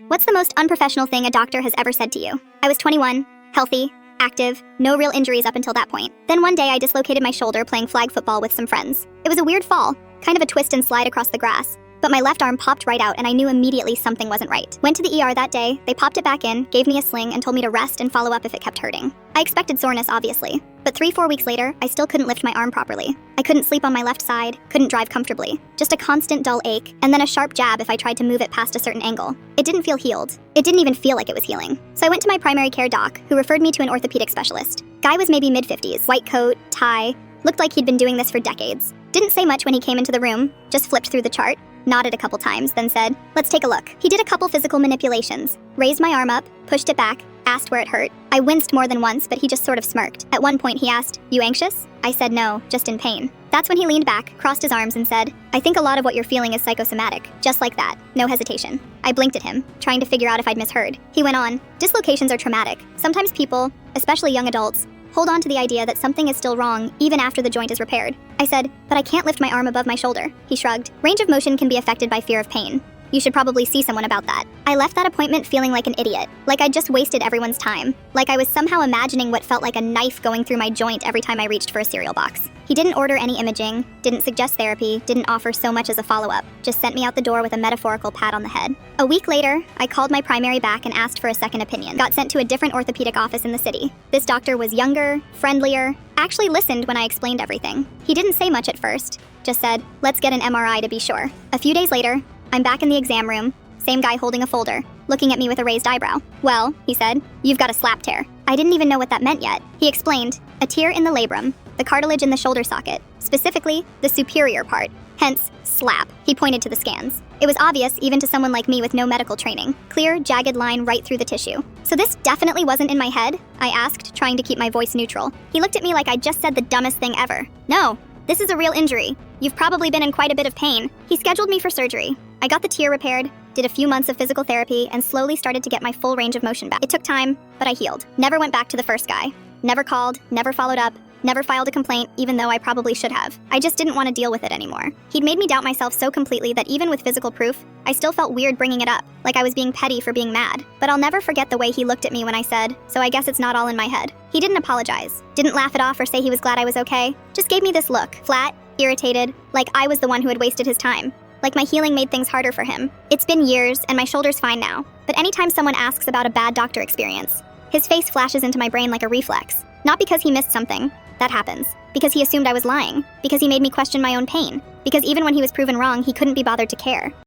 What's the most unprofessional thing a doctor has ever said to you? I was 21, healthy, active, no real injuries up until that point. Then one day I dislocated my shoulder playing flag football with some friends. It was a weird fall, kind of a twist and slide across the grass. But my left arm popped right out and I knew immediately something wasn't right. Went to the ER that day, they popped it back in, gave me a sling, and told me to rest and follow up if it kept hurting. I expected soreness, obviously, but 3-4 weeks later, I still couldn't lift my arm properly. I couldn't sleep on my left side, couldn't drive comfortably. Just a constant dull ache, and then a sharp jab if I tried to move it past a certain angle. It didn't feel healed. It didn't even feel like it was healing. So I went to my primary care doc, who referred me to an orthopedic specialist. Guy was maybe mid-50s, white coat, tie, looked like he'd been doing this for decades. Didn't say much when he came into the room, just flipped through the chart, nodded a couple times, then said, "Let's take a look." He did a couple physical manipulations, raised my arm up, pushed it back, asked where it hurt. I winced more than once, but he just sort of smirked. At one point he asked, "You anxious?" I said no, just in pain. That's when he leaned back, crossed his arms and said, "I think a lot of what you're feeling is psychosomatic." Just like that, no hesitation. I blinked at him, trying to figure out if I'd misheard. He went on, "Dislocations are traumatic. Sometimes people, especially young adults, hold on to the idea that something is still wrong even after the joint is repaired." I said, "But I can't lift my arm above my shoulder." He shrugged. Range of motion can be affected by fear of pain. You should probably see someone about that. I left that appointment feeling like an idiot, like I'd just wasted everyone's time, like I was somehow imagining what felt like a knife going through my joint every time I reached for a cereal box. He didn't order any imaging, didn't suggest therapy, didn't offer so much as a follow-up, just sent me out the door with a metaphorical pat on the head. A week later, I called my primary back and asked for a second opinion. Got sent to a different orthopedic office in the city. This doctor was younger, friendlier, actually listened when I explained everything. He didn't say much at first, just said, "Let's get an MRI to be sure." A few days later, I'm back in the exam room, same guy holding a folder, looking at me with a raised eyebrow. "Well," he said, "you've got a slap tear." I didn't even know what that meant yet. He explained, "A tear in the labrum, the cartilage in the shoulder socket, specifically the superior part, hence slap." He pointed to the scans. It was obvious even to someone like me with no medical training. Clear, jagged line right through the tissue. "So this definitely wasn't in my head?" I asked, trying to keep my voice neutral. He looked at me like I just said the dumbest thing ever. "No, this is a real injury. You've probably been in quite a bit of pain." He scheduled me for surgery. I got the tear repaired, did a few months of physical therapy, and slowly started to get my full range of motion back. It took time, but I healed. Never went back to the first guy. Never called, never followed up, never filed a complaint, even though I probably should have. I just didn't want to deal with it anymore. He'd made me doubt myself so completely that even with physical proof, I still felt weird bringing it up, like I was being petty for being mad. But I'll never forget the way he looked at me when I said, "So I guess it's not all in my head." He didn't apologize, didn't laugh it off or say he was glad I was okay, just gave me this look, flat, irritated, like I was the one who had wasted his time. Like my healing made things harder for him. It's been years, and my shoulder's fine now. But anytime someone asks about a bad doctor experience, his face flashes into my brain like a reflex. Not because he missed something. That happens. Because he assumed I was lying. Because he made me question my own pain. Because even when he was proven wrong, he couldn't be bothered to care.